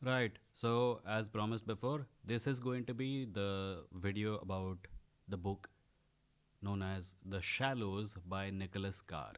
Right. So, as promised before, this is going to be the video about the book known as The Shallows by Nicholas Carr.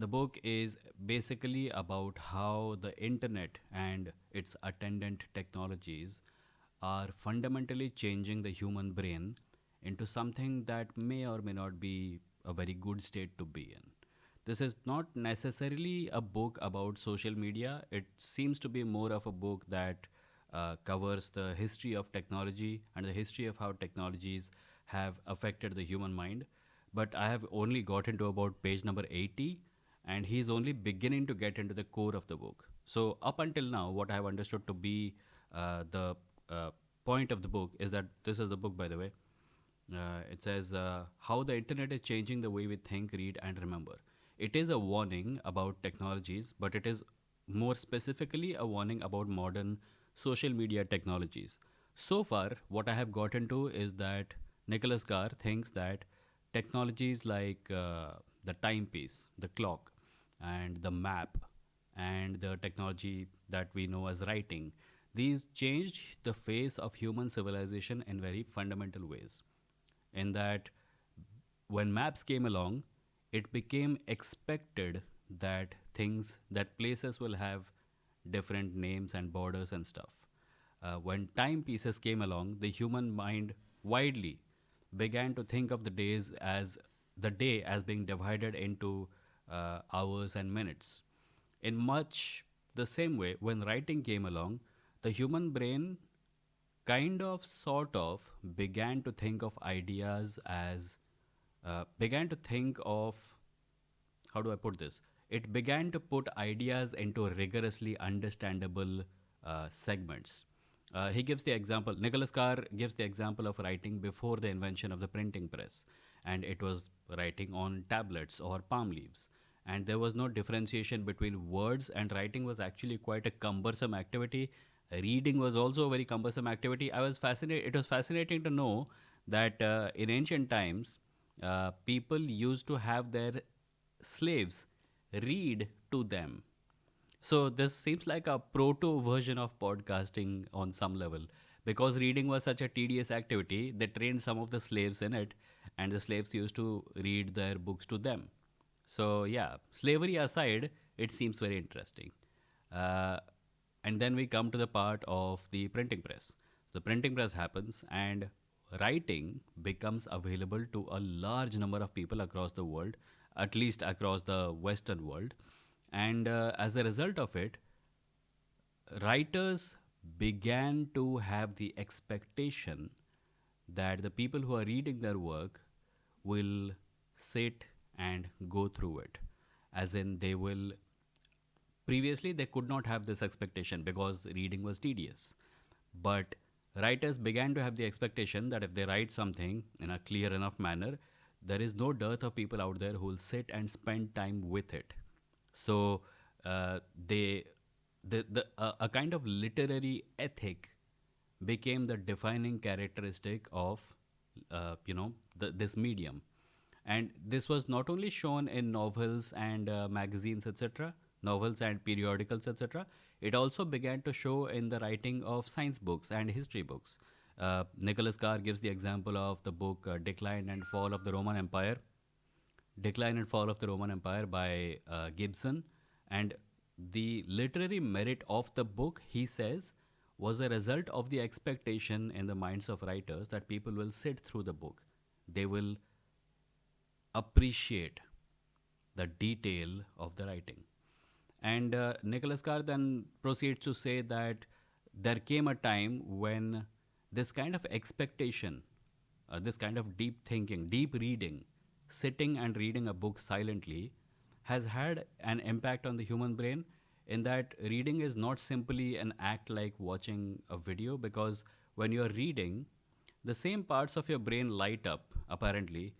The book is basically about how the internet and its attendant technologies are fundamentally changing the human brain into something that may or may not be a very good state to be in. This is not necessarily a book about social media. It seems to be more of a book that covers the history of technology and the history of how technologies have affected the human mind. But I have only gotten to about page number 80, and he's only beginning to get into the core of the book. So, up until now, what I have understood to be the point of the book is that this is the book, by the way. It says how the internet is changing the way we think, read, and remember. It is a warning about technologies, but it is more specifically a warning about modern social media technologies. So far, what I have gotten to is that Nicholas Carr thinks that technologies like the timepiece, the clock, and the map, and the technology that we know as writing, these changed the face of human civilization in very fundamental ways. In that, when maps came along, it became expected that places will have different names and borders and stuff. When timepieces came along, the human mind widely began to think of the day as being divided into hours and minutes. In much the same way, when writing came along, the human brain kind of sort of began to think of ideas as began to think of how do I put this? It began to put ideas into rigorously understandable segments. He gives the example, Nicholas Carr gives the example of writing before the invention of the printing press. And it was writing on tablets or palm leaves. And there was no differentiation between words, and writing was actually quite a cumbersome activity. Reading was also a very cumbersome activity. It was fascinating to know that in ancient times, people used to have their slaves read to them. So this seems like a proto version of podcasting on some level. Because reading was such a tedious activity, they trained some of the slaves in it, and the slaves used to read their books to them. So yeah, slavery aside, it seems very interesting. Uh, and then we come to the part of the printing press. The printing press happens, and writing becomes available to a large number of people across the world, at least across the Western world. And as a result of it, writers began to have the expectation that the people who are reading their work will sit and go through it. As in, they will. Previously, they could not have this expectation because reading was tedious. But writers began to have the expectation that if they write something in a clear enough manner, there is no dearth of people out there who will sit and spend time with it. So they a kind of literary ethic became the defining characteristic of this medium. And this was not only shown in novels and magazines, etc., novels and periodicals, etc. It also began to show in the writing of science books and history books. Nicholas Carr gives the example of the book Decline and Fall of the Roman Empire. Decline and Fall of the Roman Empire by Gibson. And the literary merit of the book, he says, was a result of the expectation in the minds of writers that people will sit through the book. They will appreciate the detail of the writing. And Nicholas Carr then proceeds to say that there came a time when this kind of expectation, this kind of deep thinking, deep reading, sitting and reading a book silently, has had an impact on the human brain, in that reading is not simply an act like watching a video, because when you're reading, the same parts of your brain light up apparently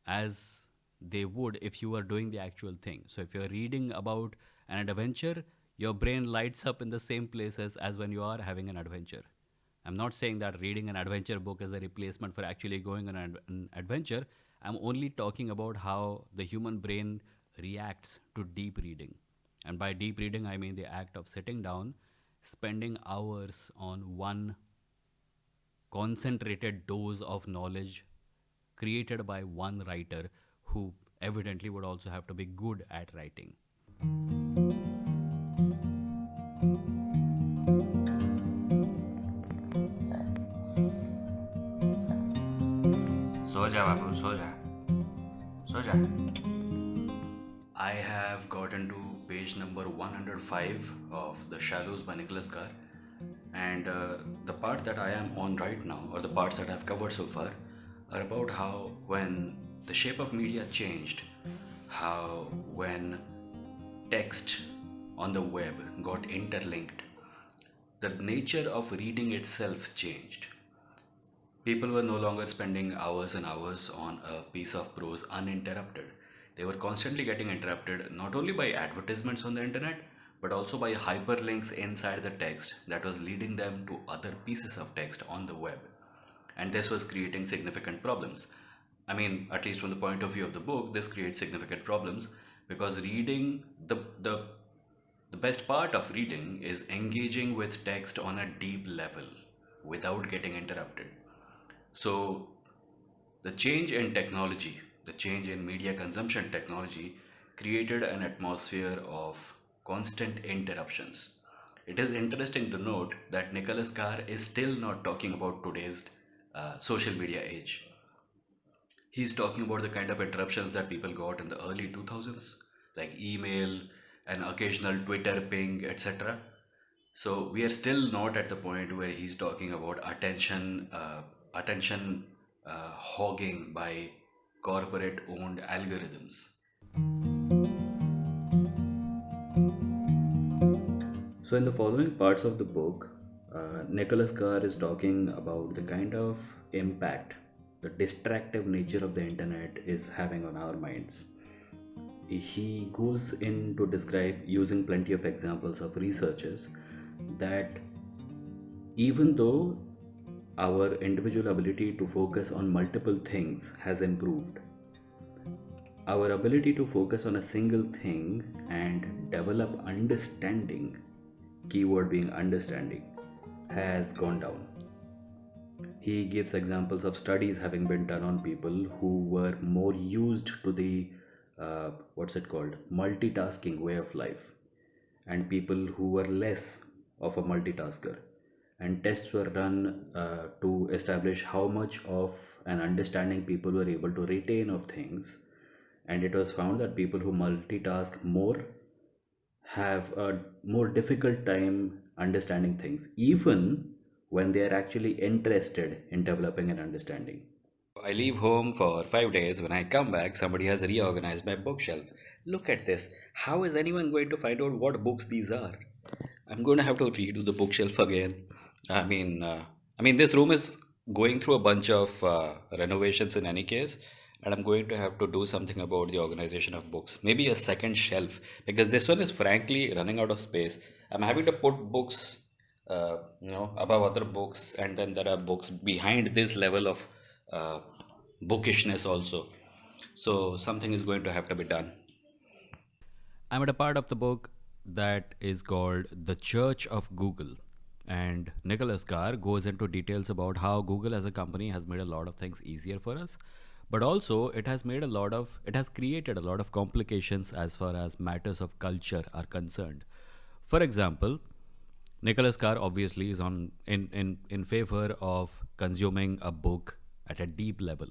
as they would if you were doing the actual thing. So if you're reading about an adventure, your brain lights up in the same places as when you are having an adventure. I'm not saying that reading an adventure book is a replacement for actually going on an adventure. I'm only talking about how the human brain reacts to deep reading. And by deep reading, I mean the act of sitting down, spending hours on one concentrated dose of knowledge created by one writer who evidently would also have to be good at writing. सो जा बाबू सो जा सो जा I have gotten to page number 105 of The Shallows by Nicholas Carr, and the part that I am on right now, or the parts that I've covered so far, are about how when the shape of media changed, how when text on the web got interlinked, the nature of reading itself changed. People were no longer spending hours and hours on a piece of prose uninterrupted. They were constantly getting interrupted not only by advertisements on the internet, but also by hyperlinks inside the text that was leading them to other pieces of text on the web. And this was creating significant problems. I mean, at least from the point of view of the book, this creates significant problems because reading the best part of reading is engaging with text on a deep level without getting interrupted. So, the change in technology, the change in media consumption technology created an atmosphere of constant interruptions. It is interesting to note that Nicholas Carr is still not talking about today's social media age. He's talking about the kind of interruptions that people got in the early 2000s, like email, an occasional Twitter ping, etc. So we are still not at the point where he's talking about attention hogging by corporate-owned algorithms. So, in the following parts of the book, Nicholas Carr is talking about the kind of impact the distractive nature of the internet is having on our minds. He goes in to describe using plenty of examples of researchers that even though our individual ability to focus on multiple things has improved, our ability to focus on a single thing and develop understanding, keyword being understanding, has gone down. He gives examples of studies having been done on people who were more used to the what's it called, multitasking way of life, and people who were less of a multitasker. And tests were run to establish how much of an understanding people were able to retain of things. And it was found that people who multitask more have a more difficult time understanding things, even when they are actually interested in developing an understanding. I leave home for 5 days. When I come back, somebody has reorganized my bookshelf. Look at this. How is anyone going to find out what books these are? I'm going to have to redo the bookshelf again. I mean, this room is going through a bunch of renovations in any case, and I'm going to have to do something about the organization of books. Maybe a second shelf because this one is frankly running out of space. I'm having to put books, above other books, and then there are books behind this level of uh, bookishness also. So something is going to have to be done. I'm at a part of the book that is called The Church of Google. And Nicholas Carr goes into details about how Google as a company has made a lot of things easier for us, but also it has created a lot of complications as far as matters of culture are concerned. For example, Nicholas Carr obviously is in favor of consuming a book at a deep level.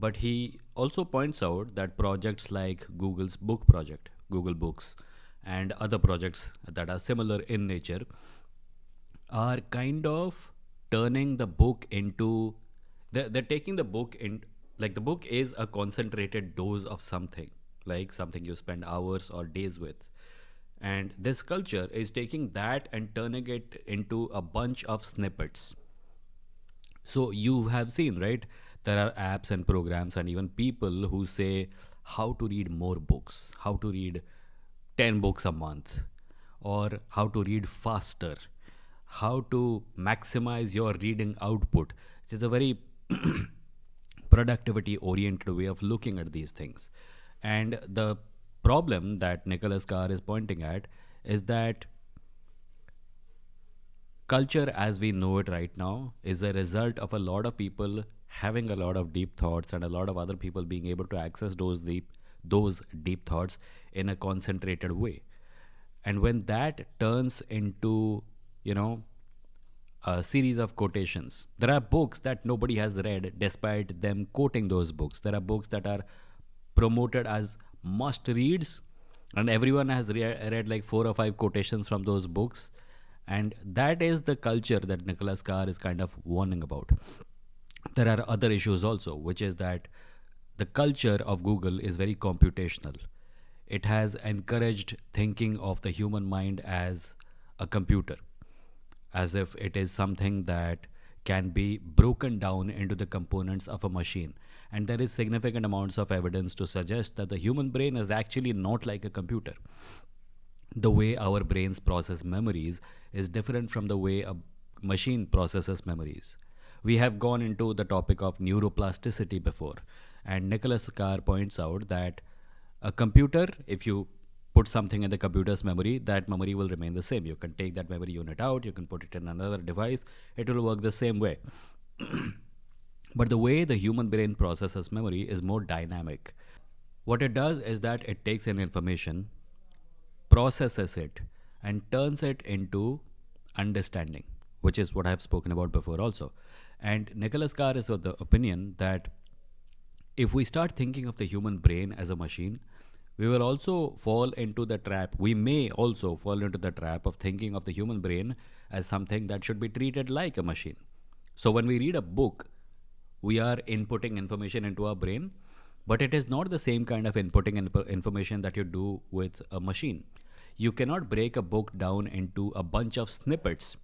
But he also points out that projects like Google's Book Project, Google Books, and other projects that are similar in nature are kind of turning the book into they're taking the book in, like the book is a concentrated dose of something, like something you spend hours or days with, and this culture is taking that and turning it into a bunch of snippets. So you have seen, right? There are apps and programs and even people who say how to read more books, how to read 10 books a month, or how to read faster, how to maximize your reading output. It is a very productivity oriented way of looking at these things. And the problem that Nicholas Carr is pointing at is that culture as we know it right now is a result of a lot of people having a lot of deep thoughts and a lot of other people being able to access those deep thoughts in a concentrated way. And when that turns into, you know, a series of quotations. There are books that nobody has read despite them quoting those books. There are books that are promoted as must reads, and everyone has read like four or five quotations from those books. And that is the culture that Nicholas Carr is kind of warning about. There are other issues also, which is that the culture of Google is very computational. It has encouraged thinking of the human mind as a computer, as if it is something that can be broken down into the components of a machine. And there is significant amounts of evidence to suggest that the human brain is actually not like a computer. The way our brains process memories is different from the way a machine processes memories. We have gone into the topic of neuroplasticity before, and Nicholas Carr points out that a computer, if you put something in the computer's memory, that memory will remain the same. You can take that memory unit out, you can put it in another device, it will work the same way. But the way the human brain processes memory is more dynamic. What it does is that it takes in information, processes it, and turns it into understanding, which is what I've spoken about before also. And Nicholas Carr is of the opinion that if we start thinking of the human brain as a machine, we will also fall into the trap. We may also fall into the trap of thinking of the human brain as something that should be treated like a machine. So when we read a book, we are inputting information into our brain, but it is not the same kind of inputting information that you do with a machine. You cannot break a book down into a bunch of snippets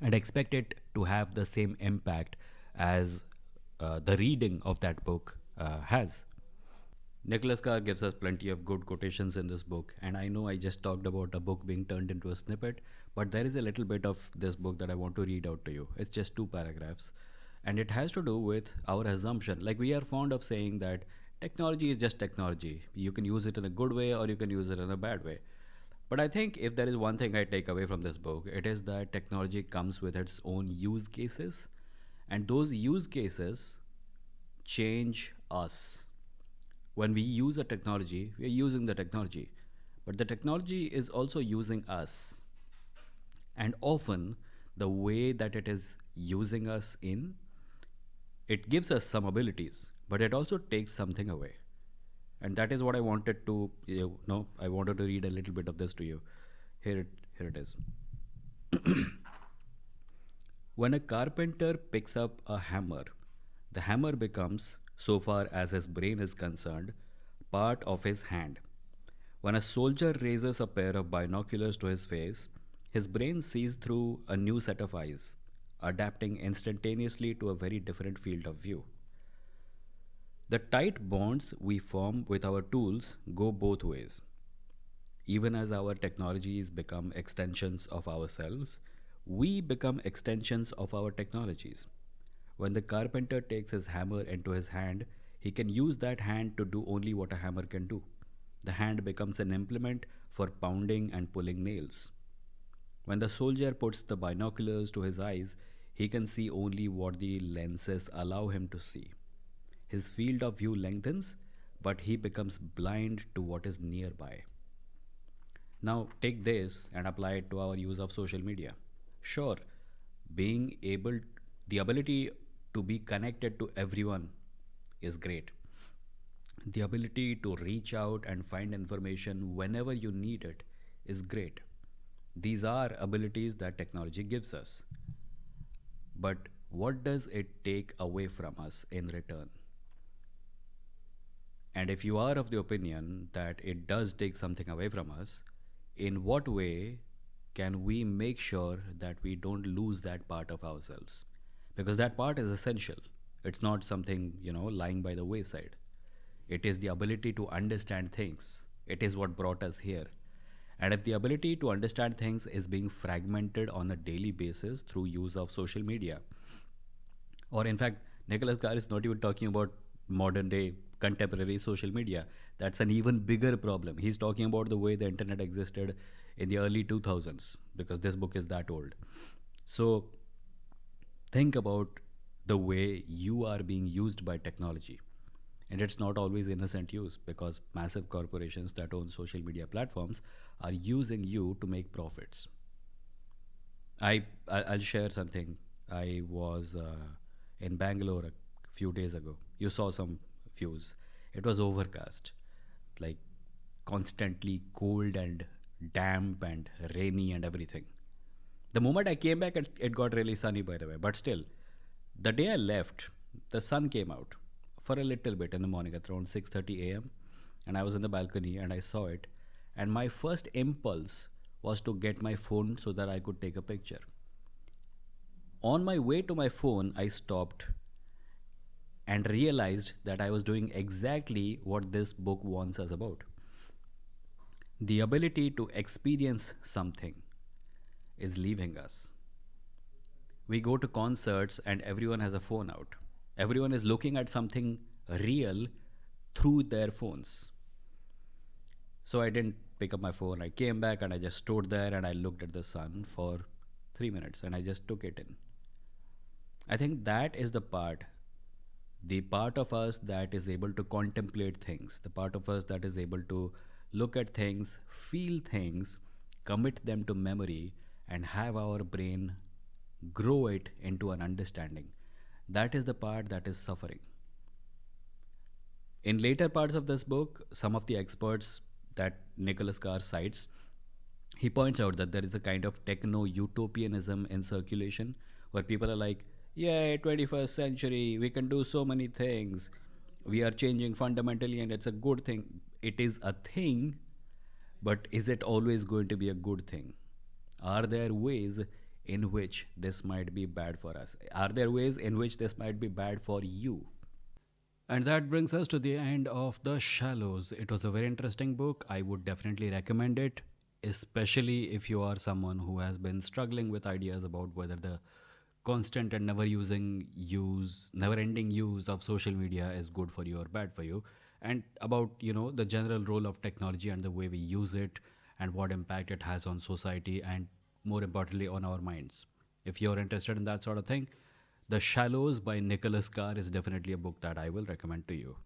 and expect it to have the same impact as the reading of that book has. Nicholas Carr gives us plenty of good quotations in this book, and I know I just talked about a book being turned into a snippet, but there is a little bit of this book that I want to read out to you. It's just two paragraphs, and it has to do with our assumption. Like, we are fond of saying that technology is just technology. You can use it in a good way or you can use it in a bad way. But I think if there is one thing I take away from this book, it is that technology comes with its own use cases, and those use cases change us. When we use a technology, we are using the technology, but the technology is also using us. And often, the way that it is using us in, it gives us some abilities, but it also takes something away. And that is what I wanted to, I wanted to read a little bit of this to you. Here it is. When a carpenter picks up a hammer, the hammer becomes, so far as his brain is concerned, part of his hand. When a soldier raises a pair of binoculars to his face, his brain sees through a new set of eyes, adapting instantaneously to a very different field of view. The tight bonds we form with our tools go both ways. Even as our technologies become extensions of ourselves, we become extensions of our technologies. When the carpenter takes his hammer into his hand, he can use that hand to do only what a hammer can do. The hand becomes an implement for pounding and pulling nails. When the soldier puts the binoculars to his eyes, he can see only what the lenses allow him to see. His field of view lengthens, but he becomes blind to what is nearby. Now, take this and apply it to our use of social media. Sure, being able, the ability to be connected to everyone is great. The ability to reach out and find information whenever you need it is great. These are abilities that technology gives us. But what does it take away from us in return? And if you are of the opinion that it does take something away from us, in what way can we make sure that we don't lose that part of ourselves? Because that part is essential. It's not something, lying by the wayside. It is the ability to understand things. It is what brought us here. And if the ability to understand things is being fragmented on a daily basis through use of social media, or in fact, Nicholas Carr is not even talking about modern day contemporary social media. That's an even bigger problem. He's talking about the way the internet existed in the early 2000s, because this book is that old. So think about the way you are being used by technology. And it's not always innocent use, because massive corporations that own social media platforms are using you to make profits. I'll share something. I was in Bangalore a few days ago. You saw some views. It was overcast, like constantly cold and damp and rainy and everything. The moment I came back, it got really sunny, by the way. But still, the day I left, the sun came out for a little bit in the morning at around 6:30 a.m. And I was in the balcony and I saw it. And my first impulse was to get my phone so that I could take a picture. On my way to my phone, I stopped and realized that I was doing exactly what this book warns us about: the ability to experience something is leaving us. We go to concerts and everyone has a phone out. Everyone is looking at something real through their phones. So I didn't pick up my phone. I came back and I just stood there and I looked at the sun for 3 minutes and I just took it in. I think that is the part of us that is able to contemplate things, the part of us that is able to look at things, feel things, commit them to memory, and have our brain grow it into an understanding. That is the part that is suffering. In later parts of this book, some of the experts that Nicholas Carr cites, he points out that there is a kind of techno utopianism in circulation where people are like, "Yay, 21st century, we can do so many things. We are changing fundamentally, and it's a good thing." It is a thing, but is it always going to be a good thing? Are there ways in which this might be bad for us? Are there ways in which this might be bad for you? And that brings us to the end of The Shallows. It was a very interesting book. I would definitely recommend it, especially if you are someone who has been struggling with ideas about whether the constant and never ending use of social media is good for you or bad for you, and about, the general role of technology and the way we use it and what impact it has on society and more importantly on our minds. If you're interested in that sort of thing, The Shallows by Nicholas Carr is definitely a book that I will recommend to you.